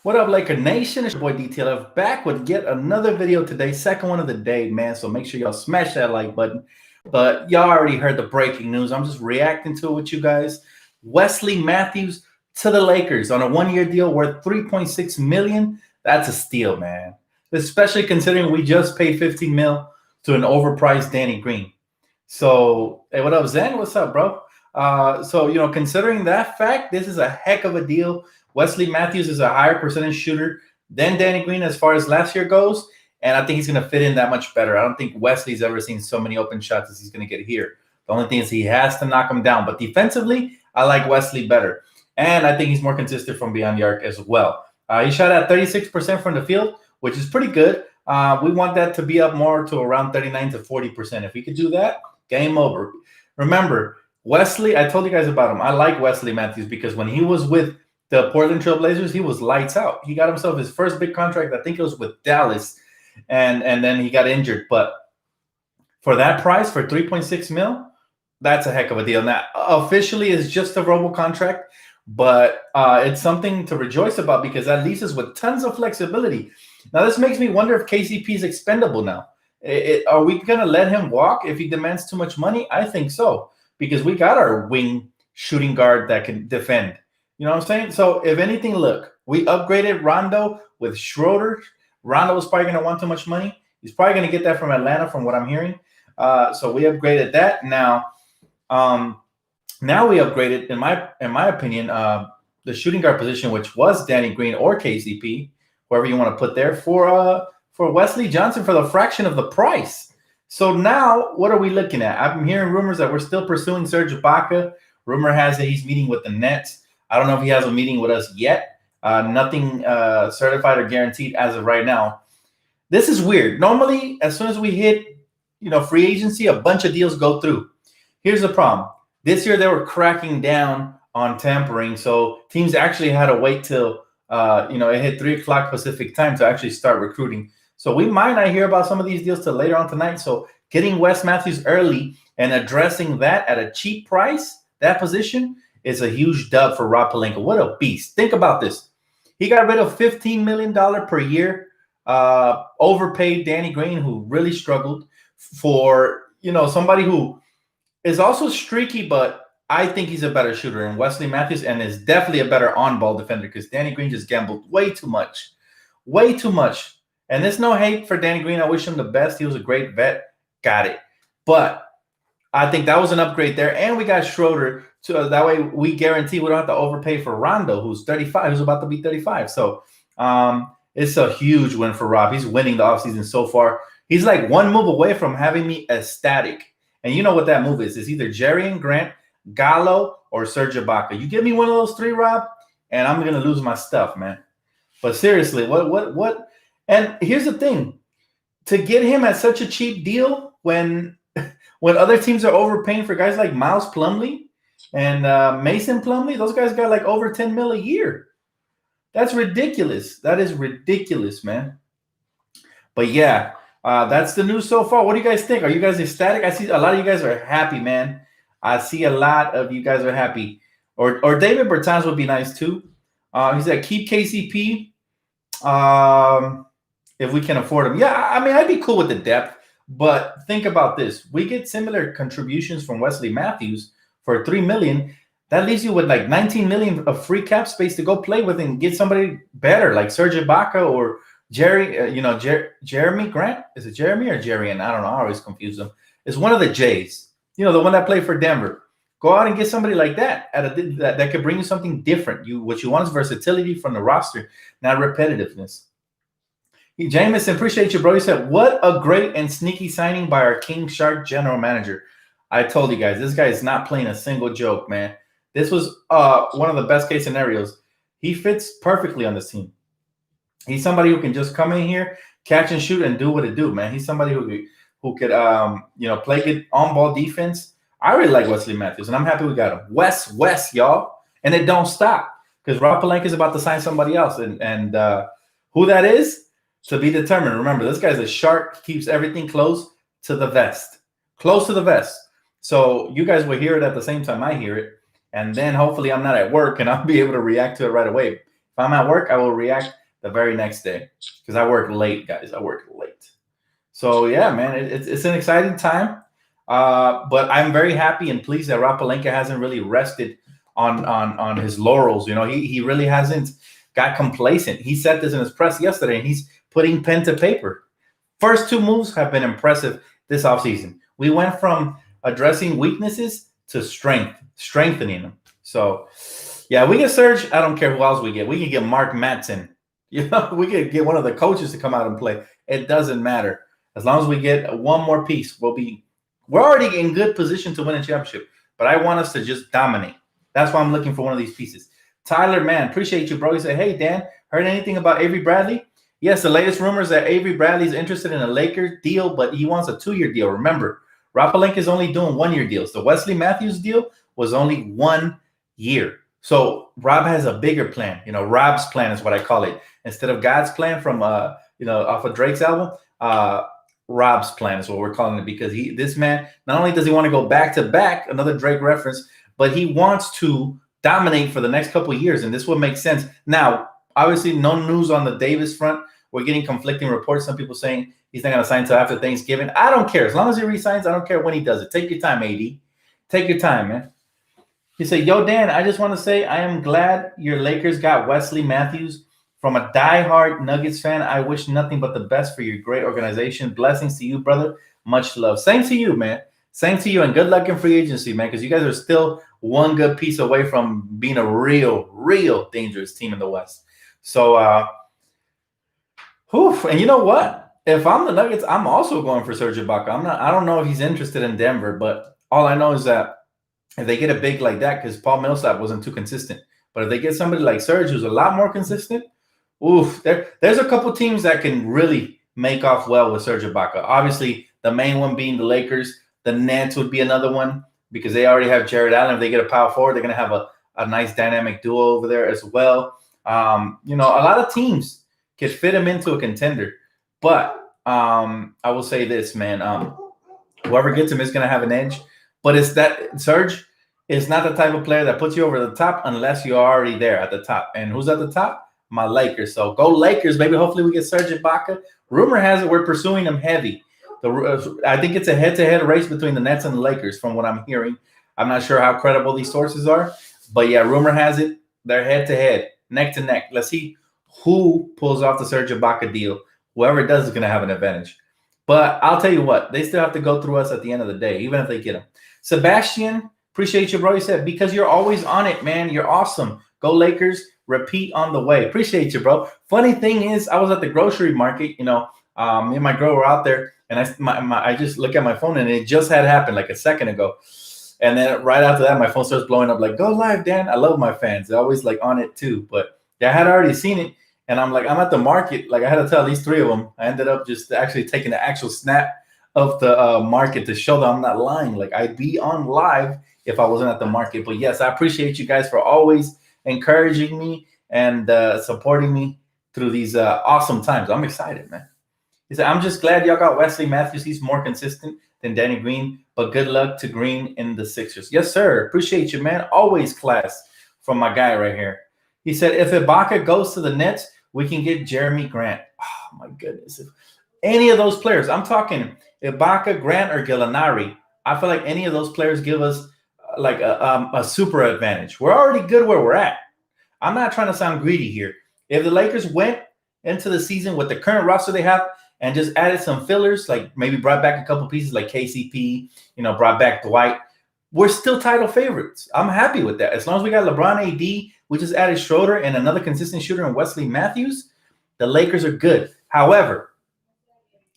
What up, Laker Nation? It's your boy DTLF back with yet another video today, second one of the day, man. So make sure y'all smash that like button. But y'all already heard the breaking news. I'm just reacting to it with you guys. Wesley Mathews to the Lakers on a one-year deal worth $3.6 million. That's a steal, man. Especially considering we just paid $15 million to an overpriced Danny Green. So, hey, what up, Zen? What's up, bro? Considering that fact, this is a heck of a deal. Wesley Mathews is a higher percentage shooter than Danny Green as far as last year goes, and I think he's going to fit in that much better. I don't think Wesley's ever seen so many open shots as he's going to get here. The only thing is he has to knock them down. But defensively, I like Wesley better, and I think he's more consistent from beyond the arc as well. He shot at 36% from the field, which is pretty good. We want that to be up more to around 39 to 40%. If we could do that, game over. Remember, Wesley, I told you guys about him. I like Wesley Mathews because when he was with the Portland Trail Blazers, he was lights out. He got himself his first big contract. I think it was with Dallas, and then he got injured. But for that price, for 3.6 mil, that's a heck of a deal. Now, officially, it's just a robo contract, but it's something to rejoice about because that leaves us with tons of flexibility. Now, this makes me wonder if KCP is expendable now. Are we going to let him walk if he demands too much money? I think so, because we got our wing shooting guard that can defend. You know what I'm saying? So if anything, look, we upgraded Rondo with Schroeder. Rondo was probably going to want too much money. He's probably going to get that from Atlanta, from what I'm hearing. So we upgraded that. Now we upgraded, in my opinion, the shooting guard position, which was Danny Green or KCP, whoever you want to put there, for Wesley Johnson for the fraction of the price. So now what are we looking at? I'm hearing rumors that we're still pursuing Serge Ibaka. Rumor has it he's meeting with the Nets. I don't know if he has a meeting with us yet. Nothing certified or guaranteed as of right now. This is weird. Normally, as soon as we hit, free agency, a bunch of deals go through. Here's the problem. This year, they were cracking down on tampering. So teams actually had to wait till, it hit 3 o'clock Pacific time to actually start recruiting. So we might not hear about some of these deals till later on tonight. So getting Wes Mathews early and addressing that at a cheap price, that position, is a huge dub for Rob Pelinka. What a beast. Think about this. He got rid of $15 million per year, overpaid Danny Green, who really struggled, for, somebody who is also streaky, but I think he's a better shooter than Wesley Mathews and is definitely a better on-ball defender because Danny Green just gambled way too much. Way too much. And there's no hate for Danny Green. I wish him the best. He was a great vet. Got it. But I think that was an upgrade there. And we got Schroeder. So that way we guarantee we don't have to overpay for Rondo, who's 35, who's about to be 35. So it's a huge win for Rob. He's winning the offseason so far. He's like one move away from having me ecstatic. And you know what that move is. It's either Jerry Grant, Gallo, or Serge Ibaka. You give me one of those three, Rob, and I'm going to lose my stuff, man. But seriously, what? And here's the thing. To get him at such a cheap deal when other teams are overpaying for guys like Miles Plumlee and Mason Plumlee, those guys got like over 10 mil a year. That's ridiculous. That is ridiculous, man. But yeah, that's the news so far. What do you guys think? Are you guys ecstatic? I see a lot of you guys are happy, man. I see a lot of you guys are happy. Or David Bertans would be nice too. He said, keep KCP if we can afford him. Yeah, I mean, I'd be cool with the depth. But think about this. We get similar contributions from Wesley Mathews for $3 million. That leaves you with like $19 million of free cap space to go play with and get somebody better, like Serge Ibaka or Jerry, Jeremy Grant. Is it Jeremy or Jerrian? I don't know. I always confuse them. It's one of the J's, the one that played for Denver. Go out and get somebody like that that could bring you something different. What you want is versatility from the roster, not repetitiveness. Jameson, appreciate you, bro. He said, what a great and sneaky signing by our King Shark general manager. I told you guys, this guy is not playing a single joke, man. This was one of the best case scenarios. He fits perfectly on this team. He's somebody who can just come in here, catch and shoot, and do what it do, man. He's somebody who could play good on-ball defense. I really like Wesley Mathews, and I'm happy we got him. West, y'all. And it don't stop because Rob Pelinka is about to sign somebody else. And who that is, to be determined. Remember, this guy's a shark, keeps everything close to the vest. Close to the vest. So you guys will hear it at the same time I hear it. And then hopefully I'm not at work and I'll be able to react to it right away. If If I'm at work, I will react the very next day because I work late, guys. I work late. So yeah, man, it's an exciting time. But I'm very happy and pleased that Rob Pelinka hasn't really rested on his laurels. You know, he really hasn't got complacent. He said this in his press yesterday, and he's putting pen to paper. First two moves have been impressive this offseason. We went from addressing weaknesses to strengthening them. So, yeah, we get Serge. I don't care who else we get. We can get Mark Matson. You know, we could get one of the coaches to come out and play. It doesn't matter. As long as we get one more piece, we're already in good position to win a championship. But I want us to just dominate. That's why I'm looking for one of these pieces. Tyler, man, appreciate you, bro. He said, hey, Dan, heard anything about Avery Bradley? Yes, the latest rumors that Avery Bradley is interested in a Lakers deal, but he wants a 2-year deal. Remember, Rob Pelinka is only doing 1-year deals. The Wesley Mathews deal was only 1 year. So Rob has a bigger plan. You know, Rob's plan is what I call it. Instead of God's plan from off of Drake's album, Rob's plan is what we're calling it, because this man, not only does he want to go back to back, another Drake reference, but he wants to dominate for the next couple of years, and this would make sense. Now, obviously, no news on the Davis front. We're getting conflicting reports. Some people saying he's not going to sign until after Thanksgiving. I don't care. As long as he resigns, I don't care when he does it. Take your time, AD. Take your time, man. He said, yo, Dan, I just want to say I am glad your Lakers got Wesley Mathews. From a diehard Nuggets fan, I wish nothing but the best for your great organization. Blessings to you, brother. Much love. Same to you, man. Same to you, and good luck in free agency, man, because you guys are still one good piece away from being a real dangerous team in the West. So, and you know what? If I'm the Nuggets, I'm also going for Serge Ibaka. I don't know if he's interested in Denver, but all I know is that if they get a big like that, because Paul Millsap wasn't too consistent, but if they get somebody like Serge who's a lot more consistent, there's a couple teams that can really make off well with Serge Ibaka. Obviously, the main one being the Lakers. The Nets would be another one because they already have Jared Allen. If they get a power forward, they're going to have a nice dynamic duo over there as well. A lot of teams could fit him into a contender. But I will say this, man. Whoever gets him is going to have an edge. But it's that Serge is not the type of player that puts you over the top unless you're already there at the top. And who's at the top? My Lakers. So go Lakers, baby. Hopefully we get Serge Ibaka. Rumor has it we're pursuing him heavy. I think it's a head-to-head race between the Nets and the Lakers from what I'm hearing. I'm not sure how credible these sources are. But, yeah, rumor has it they're head-to-head, neck to neck. Let's see who pulls off the Serge Ibaka deal. Whoever does is going to have an advantage. But I'll tell you what, they still have to go through us at the end of the day, even if they get him. Sebastian, appreciate you, bro. He said, because you're always on it, man. You're awesome. Go Lakers. Repeat on the way. Appreciate you, bro. Funny thing is, I was at the grocery market. Me and my girl were out there, and I just look at my phone, and it just had happened like a second ago. And then right after that, my phone starts blowing up like, go live, Dan. I love my fans. They're always like on it too. But yeah, I had already seen it. And I'm like, I'm at the market. Like I had to tell at least 3 of them. I ended up just actually taking the actual snap of the market to show that I'm not lying. Like I'd be on live if I wasn't at the market. But yes, I appreciate you guys for always encouraging me and supporting me through these awesome times. I'm excited, man. He said, I'm just glad y'all got Wesley Mathews. He's more consistent than Danny Green, but good luck to Green in the Sixers. Yes, sir. Appreciate you, man. Always class from my guy right here. He said, if Ibaka goes to the Nets, we can get Jeremy Grant. Oh, my goodness. If any of those players, I'm talking Ibaka, Grant, or Gallinari, I feel like any of those players give us like a super advantage. We're already good where we're at. I'm not trying to sound greedy here. If the Lakers went into the season with the current roster they have and just added some fillers, like maybe brought back a couple pieces like KCP, brought back Dwight, we're still title favorites. I'm happy with that. As long as we got LeBron, AD, we just added Schroeder and another consistent shooter in Wesley Mathews, the Lakers are good. However,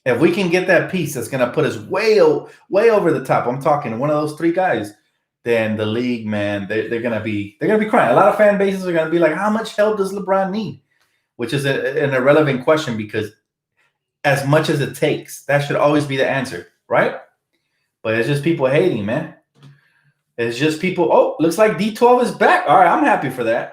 if we can get that piece that's going to put us way over the top, I'm talking one of those 3 guys, then the league, man, they're gonna be crying. A lot of fan bases are gonna be like, how much help does LeBron need? Which is an irrelevant question because as much as it takes, that should always be the answer, right? But it's just people hating, man. It's just people. Oh, looks like D12 is back. All right, I'm happy for that.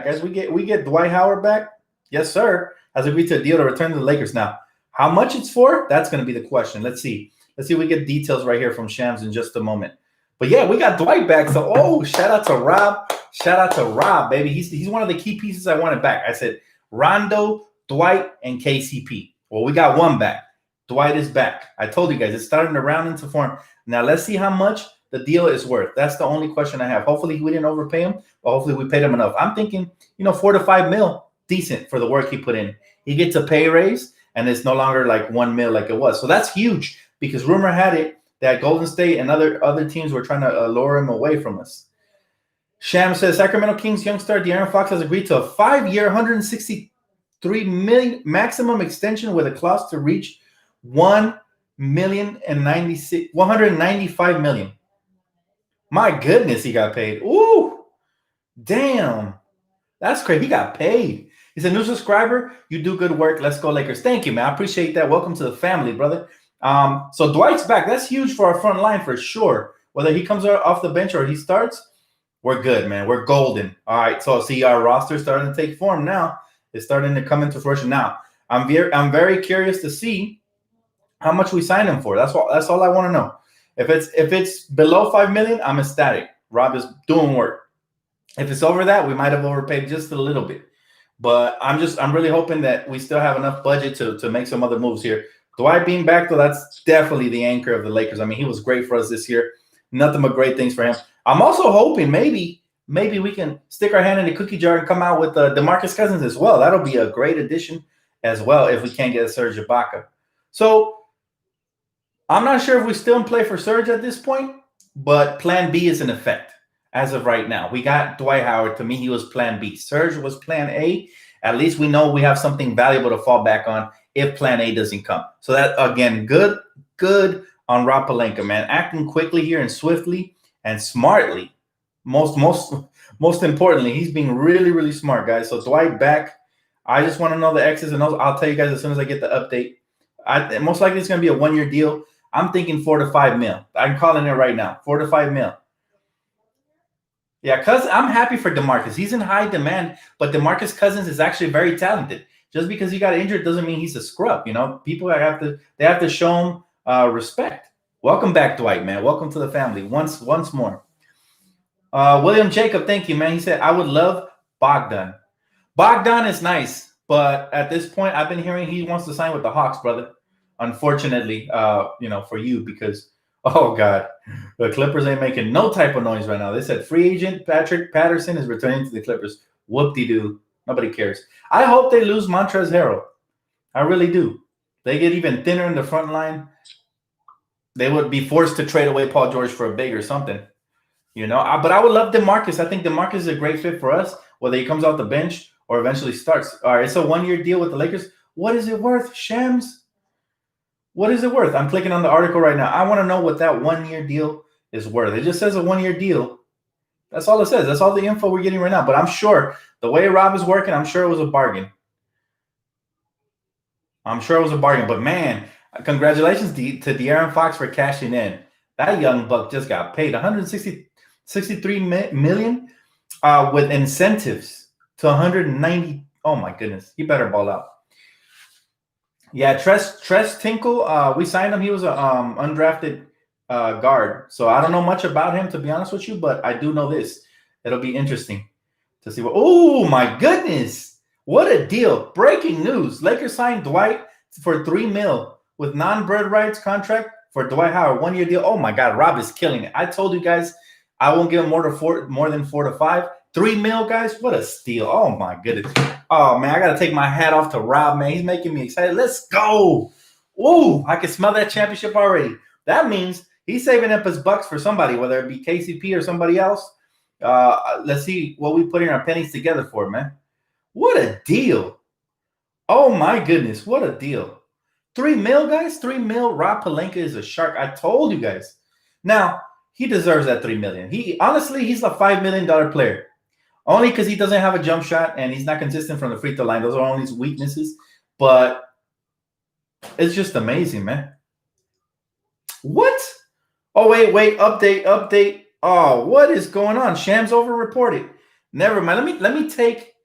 Guys. We get Dwight Howard back. Yes, sir. Has agreed to a deal to return to the Lakers. Now, how much it's for? That's gonna be the question. Let's see. We get details right here from Shams in just a moment. But yeah, we got Dwight back. So, shout out to Rob. Shout out to Rob, baby. He's one of the key pieces I wanted back. I said Rondo, Dwight, and KCP. Well, we got one back. Dwight is back. I told you guys it's starting to round into form. Now let's see how much the deal is worth. That's the only question I have. Hopefully we didn't overpay him, but hopefully we paid him enough. I'm thinking, $4 to $5 mil, decent for the work he put in. He gets a pay raise, and it's no longer like $1 mil like it was. So that's huge because rumor had it that Golden State and other teams were trying to lure him away from us. Sham says Sacramento Kings young star De'Aaron Fox has agreed to a 5-year, $163 million maximum extension with a clause to reach $195 million. My goodness, he got paid. Ooh, damn. That's crazy. He got paid. He's a new subscriber. You do good work. Let's go Lakers. Thank you, man. I appreciate that. Welcome to the family, brother. So Dwight's back. That's huge for our front line for sure. Whether he comes off the bench or he starts, we're good, man. We're golden. All right. So see, our roster starting to take form now. It's starting to come into fruition now. I'm very curious to see how much we signed him for. That's all I want to know. If it's below $5 million, I'm ecstatic. Rob is doing work. If it's over that, we might have overpaid just a little bit. But I'm really hoping that we still have enough budget to make some other moves here. Dwight being back, though, that's definitely the anchor of the Lakers. I mean, he was great for us this year. Nothing but great things for him. I'm also hoping maybe we can stick our hand in the cookie jar and come out with DeMarcus Cousins as well. That'll be a great addition as well if we can't get a Serge Ibaka. So I'm not sure if we still in play for Serge at this point, but Plan B is in effect as of right now. We got Dwight Howard. To me, he was Plan B. Serge was Plan A. At least we know we have something valuable to fall back on if Plan A doesn't come. So that, again, good on Rob Pelinka, man. Acting quickly here and swiftly and smartly. Most importantly, he's being really, really smart, guys. So Dwight back. I just want to know the X's and O's. I'll tell you guys as soon as I get the update. Most likely it's going to be a one-year deal. I'm thinking $4 to $5 mil. I'm calling it right now. $4 to $5 mil. Yeah, because I'm happy for DeMarcus. He's in high demand, but DeMarcus Cousins is actually very talented. Just because he got injured doesn't mean he's a scrub. People have to show him respect. Welcome back, Dwight, man. Welcome to the family once more. William Jacob, thank you, man. He said, I would love Bogdan. Bogdan is nice, but at this point, I've been hearing he wants to sign with the Hawks, brother. Unfortunately, for you, because, oh, God, the Clippers ain't making no type of noise right now. They said free agent Patrick Patterson is returning to the Clippers. Whoop-de-doo. Nobody cares. I hope they lose Montrezl Harrell. I really do. They get even thinner in the front line. They would be forced to trade away Paul George for a big or something. But I would love DeMarcus. I think DeMarcus is a great fit for us, whether he comes off the bench or eventually starts. All right, it's a one-year deal with the Lakers. What is it worth, Shams? What is it worth? I'm clicking on the article right now. I want to know what that one-year deal is worth. It just says a one-year deal. That's all it says. That's all the info we're getting right now. But I'm sure the way Rob is working, I'm sure it was a bargain. But, man, congratulations to De'Aaron Fox for cashing in. That young buck just got paid $163 million with incentives to 190. Oh, my goodness. He better ball out. Yeah, Tres Tinkle, we signed him. He was an undrafted guard. So I don't know much about him, to be honest with you, but I do know this. It'll be interesting to see what. Oh, my goodness. What a deal. Breaking news. Lakers signed Dwight for $3 million with non-bird rights contract for Dwight Howard. One-year deal. Oh, my God. Rob is killing it. I told you guys I won't give him more than $4 to $5. $3 million, guys. What a steal. Oh, my goodness. Oh, man, I got to take my hat off to Rob, man. He's making me excited. Let's go. Ooh, I can smell that championship already. That means he's saving up his bucks for somebody, whether it be KCP or somebody else. Let's see what we put in our pennies together for, man. What a deal. Oh, my goodness. What a deal. $3 million, guys. $3 million. Rob Pelinka is a shark. I told you guys. Now, he deserves that $3 million. He's a $5 million player. Only because he doesn't have a jump shot and he's not consistent from the free throw line. Those are only his weaknesses. But it's just amazing, man. What? Oh, wait. Update. Oh, what is going on? Shams over-reported. Never mind. Let me take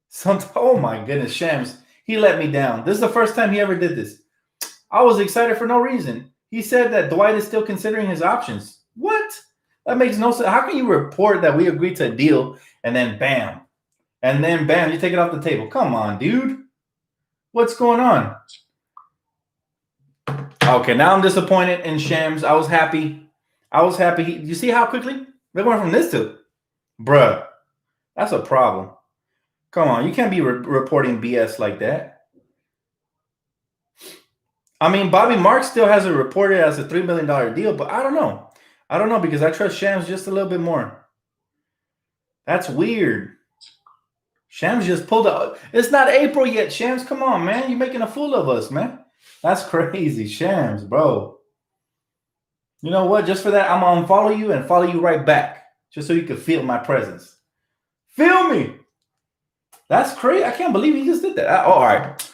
some. Oh, my goodness. Shams, he let me down. This is the first time he ever did this. I was excited for no reason. He said that Dwight is still considering his options. What? That makes no sense. How can you report that we agreed to a deal and then bam, you take it off the table? Come on, dude. What's going on? Okay, now I'm disappointed in Shams. I was happy. You see how quickly they went from this to, bruh, that's a problem. Come on, you can't be reporting BS like that. I mean, Bobby Marks still has it reported as a $3 million deal, but I don't know. I don't know because I trust Shams just a little bit more. That's weird. Shams just pulled out. It's not April yet, Shams. Come on, man. You're making a fool of us, man. That's crazy, Shams, bro. You know what? Just for that, I'm going to unfollow you and follow you right back just so you can feel my presence. Feel me. That's crazy. I can't believe he just did that. Oh, all right.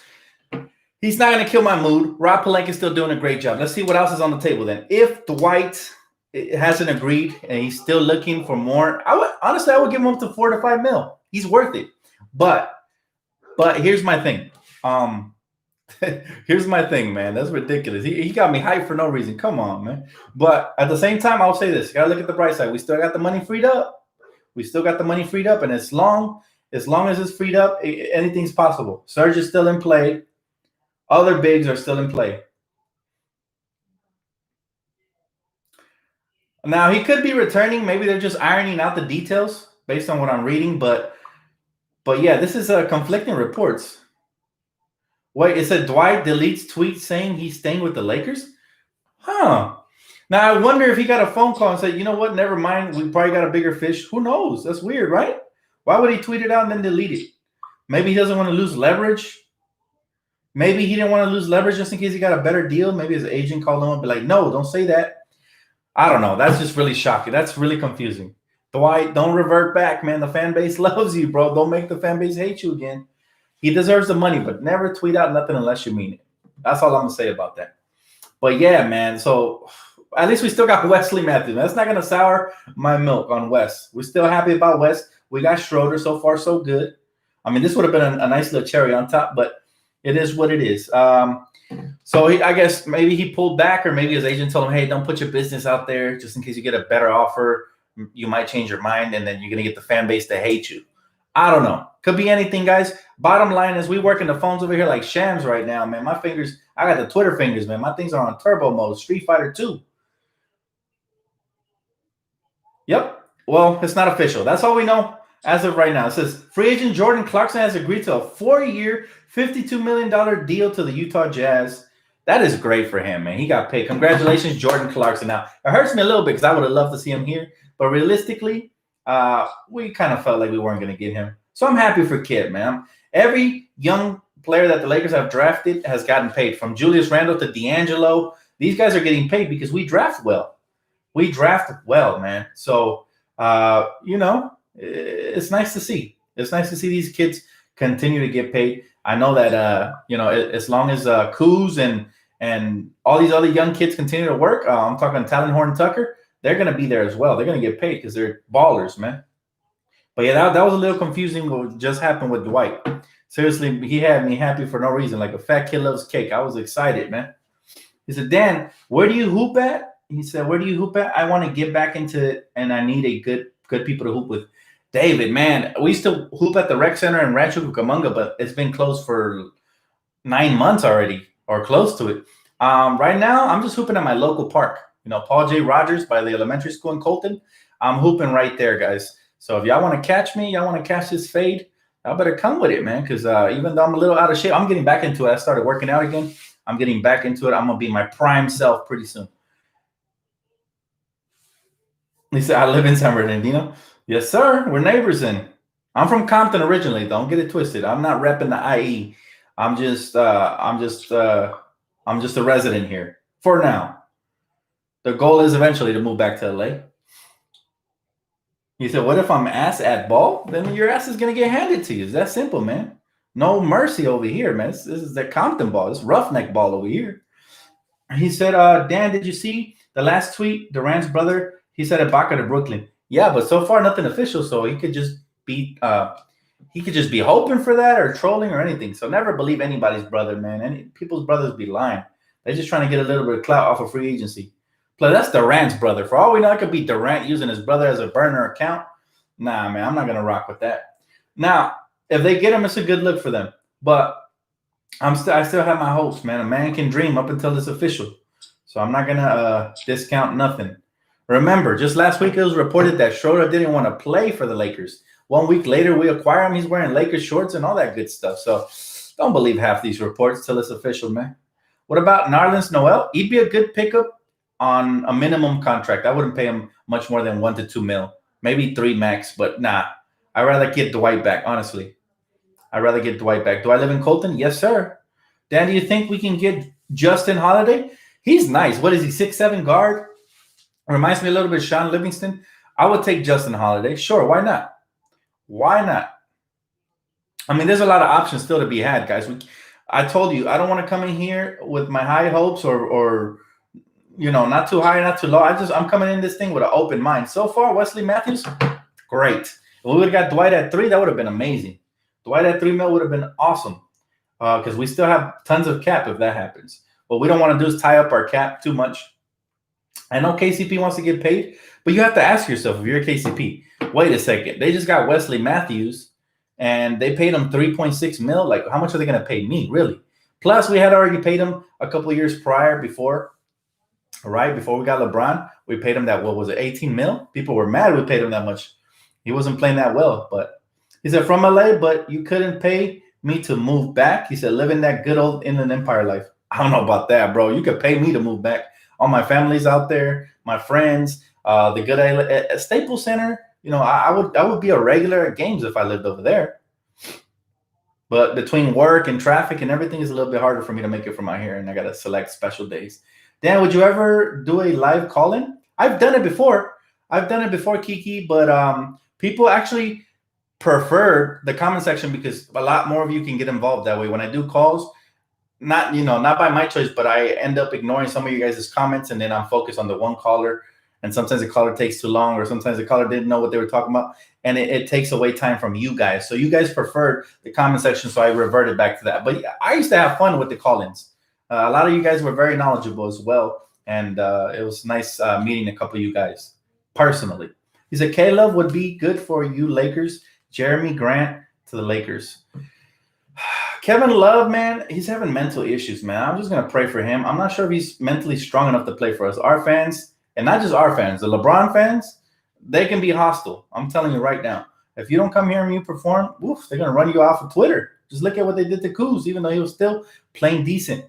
He's not going to kill my mood. Rob Pelinka's still doing a great job. Let's see what else is on the table then. If Dwight hasn't agreed and he's still looking for more, I would give him up to $4 to $5 million. He's worth it. But here's my thing. Here's my thing, man. That's ridiculous. He got me hyped for no reason. Come on, man. But at the same time, I'll say this. You got to look at the bright side. We still got the money freed up. And as long as it's freed up, anything's possible. Serge is still in play. Other bigs are still in play. Now, he could be returning. Maybe they're just ironing out the details based on what I'm reading. But yeah, this is conflicting reports. Wait, it said Dwight deletes tweets saying he's staying with the Lakers? Huh. Now, I wonder if he got a phone call and said, you know what, never mind. We probably got a bigger fish. Who knows? That's weird, right? Why would he tweet it out and then delete it? Maybe he doesn't want to lose leverage. Maybe he didn't want to lose leverage just in case he got a better deal. Maybe his agent called him and be like, no, don't say that. I don't know. That's just really shocking. That's really confusing. Dwight, don't revert back, man. The fan base loves you, bro. Don't make the fan base hate you again. He deserves the money, but never tweet out nothing unless you mean it. That's all I'm going to say about that. But yeah, man. So at least we still got Wesley Mathews. That's not going to sour my milk on Wes. We're still happy about Wes. We got Schroeder. So far, so good. I mean, this would have been a nice little cherry on top, but it is what it is. So I guess maybe he pulled back, or maybe his agent told him, hey, don't put your business out there just in case you get a better offer. You might change your mind, and then you're going to get the fan base to hate you. I don't know. Could be anything, guys. Bottom line is we working the phones over here like Shams right now, man. My fingers, I got the Twitter fingers, man. My things are on turbo mode, Street Fighter 2. Yep. Well, it's not official. That's all we know as of right now. It says free agent Jordan Clarkson has agreed to a 4-year, $52 million deal to the Utah Jazz. That is great for him, man. He got paid. Congratulations, Jordan Clarkson. Now, it hurts me a little bit because I would have loved to see him here. But realistically, we kind of felt like we weren't going to get him. So I'm happy for Kid, man. Every young player that the Lakers have drafted has gotten paid, from Julius Randle to D'Angelo. These guys are getting paid because we draft well. We draft well, man. So, it's nice to see. It's nice to see these kids continue to get paid. I know that, as long as Kuz and all these other young kids continue to work, I'm talking Talon Horton Tucker, they're going to be there as well. They're going to get paid because they're ballers, man. But yeah, that was a little confusing what just happened with Dwight. Seriously, he had me happy for no reason, like a fat kid loves cake. I was excited, man. He said, Dan, where do you hoop at? He said, where do you hoop at? I want to get back into it, and I need a good people to hoop with. David, man, we used to hoop at the rec center in Rancho Cucamonga, but it's been closed for 9 months already, or close to it. Right now, I'm just hooping at my local park. Paul J. Rogers by the elementary school in Colton. I'm hooping right there, guys. So if y'all want to catch me, y'all want to catch this fade, y'all better come with it, man, because even though I'm a little out of shape, I'm getting back into it. I started working out again. I'm getting back into it. I'm going to be my prime self pretty soon. He said, I live in San Bernardino. Yes, sir. We're neighbors in. I'm from Compton originally. Don't get it twisted. I'm not repping the IE. I'm just a resident here for now. The goal is eventually to move back to LA. He said, what if I'm ass at ball? Then your ass is going to get handed to you. It's that simple, man. No mercy over here, man. This is the Compton ball. It's roughneck ball over here. He said, Dan, did you see the last tweet? Durant's brother, he said Ibaka to Brooklyn. Yeah, but so far nothing official, so he could just be hoping for that or trolling or anything. So never believe anybody's brother, man. People's brothers be lying. They're just trying to get a little bit of clout off of free agency. Plus, that's Durant's brother. For all we know, it could be Durant using his brother as a burner account. Nah, man, I'm not gonna rock with that. Now, if they get him, it's a good look for them. But I still have my hopes, man. A man can dream up until it's official. So I'm not gonna discount nothing. Remember, just last week it was reported that Schroeder didn't want to play for the Lakers. 1 week later, we acquire him. He's wearing Lakers shorts and all that good stuff. So don't believe half these reports till it's official, man. What about Narlens Noel? He'd be a good pickup on a minimum contract. I wouldn't pay him much more than 1 to 2 mil, maybe 3 max. But nah, I'd rather get Dwight back. Honestly, I'd rather get Dwight back. Do I live in Colton? Yes, sir. Dan, do you think we can get Justin Holiday? He's nice. What is he? 6'7" guard. Reminds me a little bit of Sean Livingston. I would take Justin Holiday. Sure, why not? Why not? I mean, there's a lot of options still to be had, guys. I told you, I don't want to come in here with my high hopes or not too high, not too low. I'm coming in this thing with an open mind. So far, Wesley Mathews, great. If we would have got Dwight at 3, that would have been amazing. Dwight at 3 mil would have been awesome because we still have tons of cap if that happens. What we don't want to do is tie up our cap too much. I know KCP wants to get paid, but you have to ask yourself, if you're a KCP, wait a second. They just got Wesley Mathews, and they paid him 3.6 mil. Like, how much are they going to pay me, really? Plus, we had already paid him a couple of years prior before we got LeBron. We paid him that, 18 mil? People were mad we paid him that much. He wasn't playing that well, but he said, from LA, but you couldn't pay me to move back. He said, living that good old Inland Empire life. I don't know about that, bro. You could pay me to move back. All my family's out there, my friends, the good at Staples Center. I would be a regular at games if I lived over there. But between work and traffic and everything, is a little bit harder for me to make it from out here, and I got to select special days. Dan, would you ever do a live call-in? I've done it before. Kiki, but people actually prefer the comment section because a lot more of you can get involved that way. When I do calls, not by my choice, but I end up ignoring some of you guys' comments, and then I'm focused on the one caller. And sometimes the caller takes too long, or sometimes the caller didn't know what they were talking about, and it takes away time from you guys. So you guys preferred the comment section, so I reverted back to that. But I used to have fun with the call-ins. A lot of you guys were very knowledgeable as well, and it was nice meeting a couple of you guys personally. He said, Caleb would be good for you Lakers. Jeremy Grant to the Lakers. Kevin Love, man, he's having mental issues, man. I'm just going to pray for him. I'm not sure if he's mentally strong enough to play for us. Our fans, and not just our fans, the LeBron fans, they can be hostile. I'm telling you right now. If you don't come here and you perform, they're going to run you off of Twitter. Just look at what they did to Kuz, even though he was still playing decent.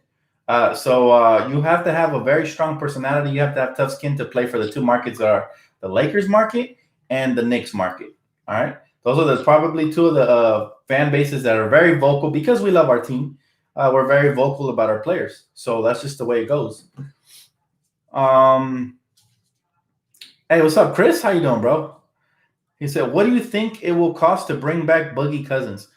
So you have to have a very strong personality. You have to have tough skin to play for the two markets that are the Lakers market and the Knicks market. All right? Those are probably two of the fan bases that are very vocal because we love our team. We're very vocal about our players. So that's just the way it goes. Hey, what's up, Chris? How you doing, bro? He said, what do you think it will cost to bring back Boogie Cousins?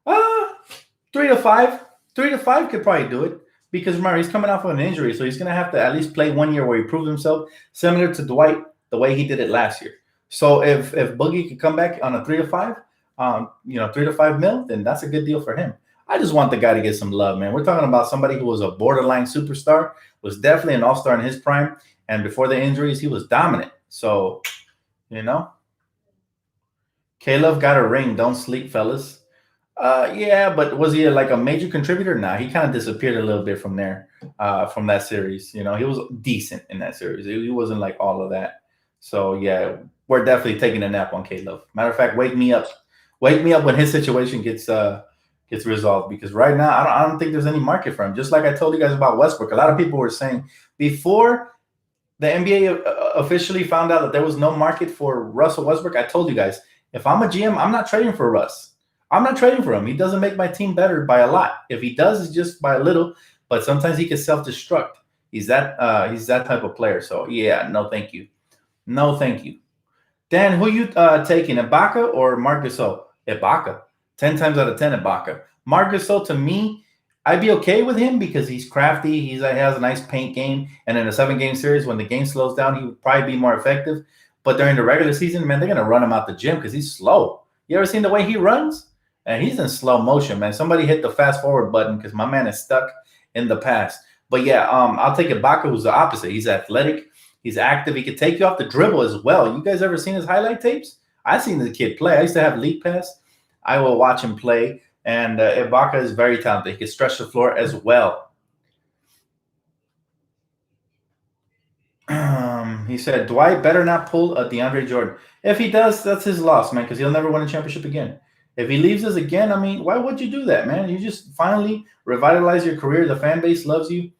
3 to 5. 3 to 5 could probably do it. Because remember, he's coming off of an injury, so he's going to have to at least play 1 year where he proved himself, similar to Dwight, the way he did it last year. So if Boogie could come back on a 3 to 5, 3 to 5 mil, then that's a good deal for him. I just want the guy to get some love, man. We're talking about somebody who was a borderline superstar, was definitely an all-star in his prime, and before the injuries, he was dominant. So, Caleb got a ring. Don't sleep, fellas. Yeah, but was he like a major contributor? Nah, he kind of disappeared a little bit from there, from that series. He was decent in that series. He wasn't like all of that. So yeah, we're definitely taking a nap on Caleb. Matter of fact, wake me up when his situation gets resolved, because right now I don't think there's any market for him. Just like I told you guys about Westbrook, a lot of people were saying before the NBA officially found out that there was no market for Russell Westbrook. I told you guys, if I'm a GM, I'm not trading for Russ. I'm not trading for him. He doesn't make my team better by a lot. If he does, it's just by a little. But sometimes he can self-destruct. He's that type of player. So yeah, no, thank you. No, thank you. Dan, who you taking, Ibaka or Marc Gasol? Ibaka. 10 times out of 10, Ibaka. Marc Gasol, to me, I'd be okay with him because he's crafty. He has a nice paint game. And in a 7-game series, when the game slows down, he would probably be more effective. But during the regular season, man, they're going to run him out the gym because he's slow. You ever seen the way he runs? And he's in slow motion, man. Somebody hit the fast forward button because my man is stuck in the past. But yeah, I'll take Ibaka, who's the opposite. He's athletic. He's active. He could take you off the dribble as well. You guys ever seen his highlight tapes? I've seen the kid play. I used to have League Pass. I will watch him play. And Ibaka is very talented. He can stretch the floor as well. He said, Dwight better not pull a DeAndre Jordan. If he does, that's his loss, man, because he'll never win a championship again. If he leaves us again, I mean, why would you do that, man? You just finally revitalize your career. The fan base loves you.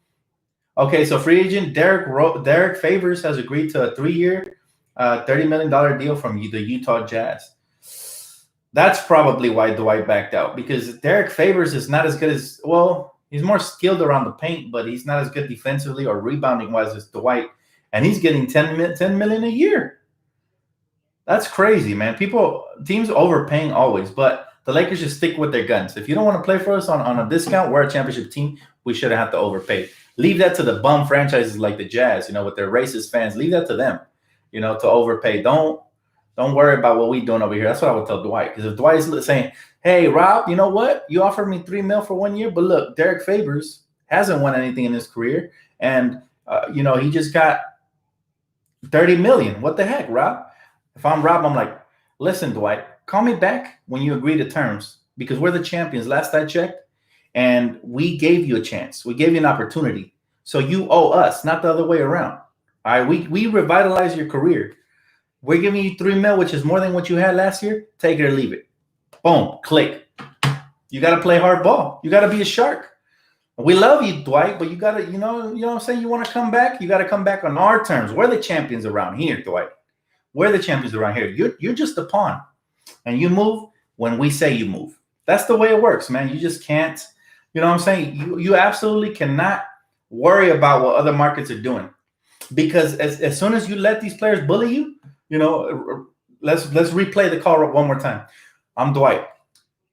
Okay, so free agent Derek Favors has agreed to a 3-year, $30 million deal from the Utah Jazz. That's probably why Dwight backed out, because Derek Favors is not as good as, well, he's more skilled around the paint, but he's not as good defensively or rebounding-wise as Dwight, and he's getting $10 million a year. That's crazy, man. Teams overpaying always, but the Lakers should stick with their guns. If you don't want to play for us on a discount, we're a championship team, we shouldn't have to overpay. Leave that to the bum franchises like the Jazz, with their racist fans. Leave that to them, to overpay. Don't worry about what we're doing over here. That's what I would tell Dwight. Because if Dwight's saying, hey, Rob, you know what? You offered me $3 million for 1 year, but look, Derek Favors hasn't won anything in his career. And, he just got $30 million. What the heck, Rob? If I'm Rob, I'm like, listen, Dwight, call me back when you agree to terms, because we're the champions. Last I checked, and we gave you a chance. We gave you an opportunity. So you owe us, not the other way around. All right, we revitalized your career. We're giving you $3 million, which is more than what you had last year. Take it or leave it. Boom, click. You got to play hard ball. You got to be a shark. We love you, Dwight, but you got to, you know what I'm saying? You want to come back? You got to come back on our terms. We're the champions around here, Dwight. We're the champions around here. You're just a pawn, and you move when we say you move. That's the way it works, man. You just can't. You know what I'm saying? You absolutely cannot worry about what other markets are doing, because as soon as you let these players bully you, let's replay the call one more time. I'm Dwight.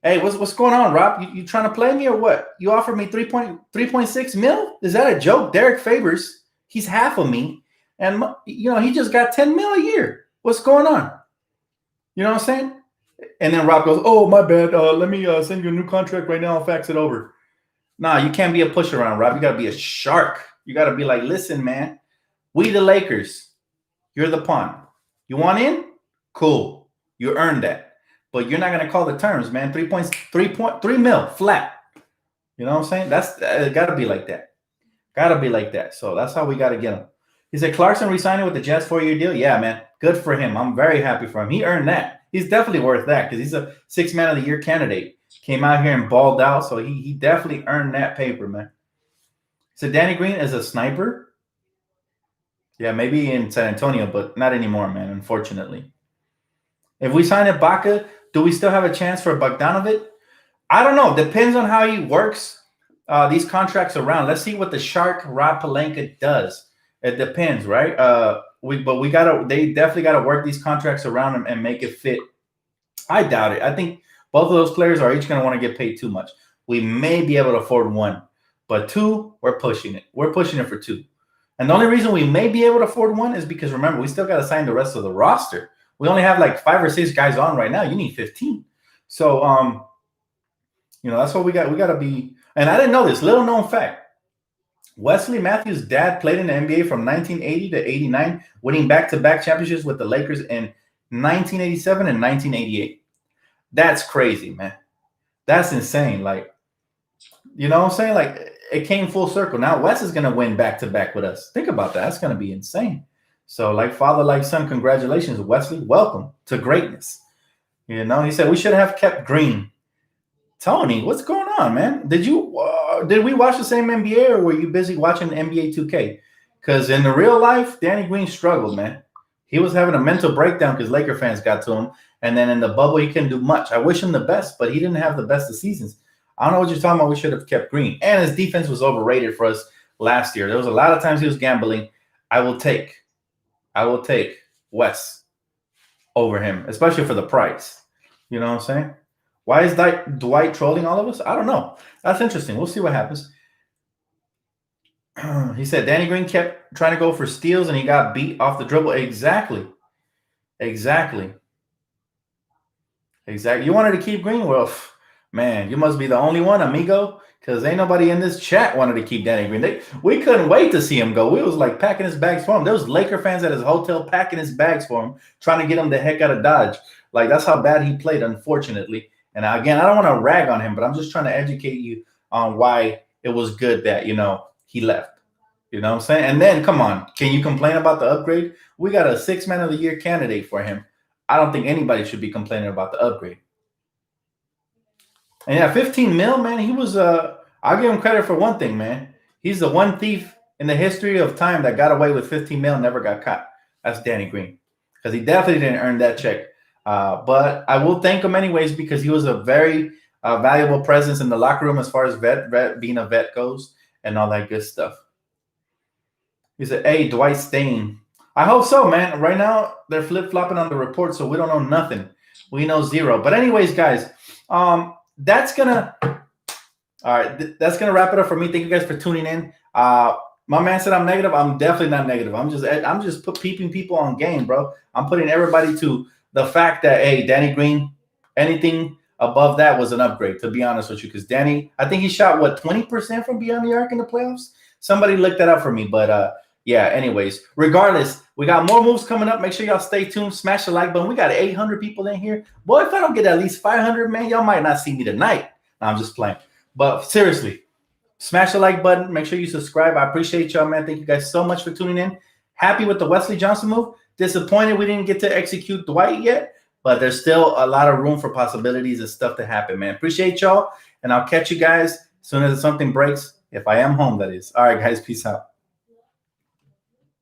Hey, what's going on, Rob? You trying to play me or what? You offered me 3.6 mil? Is that a joke? Derek Favors, he's half of me, and he just got 10 mil a year. What's going on? You know what I'm saying? And then Rob goes, oh, my bad. Let me send you a new contract right now. I'll fax it over. Nah, you can't be a push around, Rob. You got to be a shark. You got to be like, listen, man, we the Lakers. You're the pawn. You want in? Cool. You earned that. But you're not going to call the terms, man. 3 mil flat. You know what I'm saying? That's got to be like that. Got to be like that. So that's how we got to get him. He said, Clarkson re-signing with the Jazz 4-year deal? Yeah, man. Good for him. I'm very happy for him. He earned that. He's definitely worth that because he's a 6th man of the year candidate. Came out here and balled out, so he definitely earned that paper, man. So Danny Green is a sniper? Yeah, maybe in San Antonio, but not anymore, man, unfortunately. If we sign Ibaka, do we still have a chance for Bogdanovic? I don't know. Depends on how he works these contracts around. Let's see what the Shark Rob Pelinka does. It depends, right? They definitely gotta work these contracts around and make it fit. I doubt it. I think both of those players are each going to want to get paid too much. We may be able to afford 1, but 2, we're pushing it. We're pushing it for 2. And the only reason we may be able to afford 1 is because, remember, we still got to sign the rest of the roster. We only have like 5 or 6 guys on right now. You need 15. So, that's what we got. We got to be. And I didn't know this. Little known fact. Wesley Mathews' dad played in the NBA from 1980 to 89, winning back-to-back championships with the Lakers in 1987 and 1988. That's crazy, man. That's insane. Like, you know what I'm saying? Like, it came full circle. Now Wes is going to win back-to-back with us. Think about that. That's going to be insane. So, like father, like son, congratulations, Wesley. Welcome to greatness. He said we should have kept Green. Tony, what's going on, man? Did we watch the same NBA, or were you busy watching NBA 2K? Because in the real life, Danny Green struggled, man. He was having a mental breakdown because Laker fans got to him. And then in the bubble, he couldn't do much. I wish him the best, but he didn't have the best of seasons. I don't know what you're talking about. We should have kept Green. And his defense was overrated for us last year. There was a lot of times he was gambling. I will take Wes over him, especially for the price. You know what I'm saying? Why is Dwight trolling all of us? I don't know. That's interesting. We'll see what happens. He said Danny Green kept trying to go for steals and he got beat off the dribble. Exactly. You wanted to keep Green? Well, Man, you must be the only one, amigo, because ain't nobody in this chat wanted to keep Danny Green. We couldn't wait to see him go. We was like packing his bags for him. There was Laker fans at his hotel packing his bags for him, trying to get him the heck out of Dodge. Like, that's how bad he played, unfortunately. And again, I don't want to rag on him, but I'm just trying to educate you on why it was good that, he left. You know what I'm saying? And then, come on, can you complain about the upgrade? We got a 6-man of the year candidate for him. I don't think anybody should be complaining about the upgrade. And yeah, 15 mil, man. He was I'll give him credit for one thing, man. He's the one thief in the history of time that got away with 15 mil and never got caught. That's Danny Green. Because he definitely didn't earn that check. But I will thank him anyways, because he was a very valuable presence in the locker room as far as being a vet goes and all that good stuff. He said, hey, Dwight Stain. I hope so, man. Right now, they're flip-flopping on the report, so we don't know nothing. We know zero. But anyways, guys, that's gonna wrap it up for me. Thank you guys for tuning in. My man said I'm negative. I'm definitely not negative. I'm just peeping people on game, bro. I'm putting everybody to the fact that, hey, Danny Green, anything above that was an upgrade, to be honest with you. Because Danny, I think he shot 20% from beyond the arc in the playoffs. Somebody looked that up for me, but yeah. Anyways, regardless, we got more moves coming up. Make sure y'all stay tuned. Smash the like button. We got 800 people in here. Boy, if I don't get at least 500, man, y'all might not see me tonight. No, I'm just playing. But seriously, smash the like button. Make sure you subscribe. I appreciate y'all, man. Thank you guys so much for tuning in. Happy with the Wesley Johnson move. Disappointed we didn't get to execute Dwight yet, but there's still a lot of room for possibilities and stuff to happen, man. Appreciate y'all, and I'll catch you guys as soon as something breaks. If I am home, that is. All right, guys. Peace out.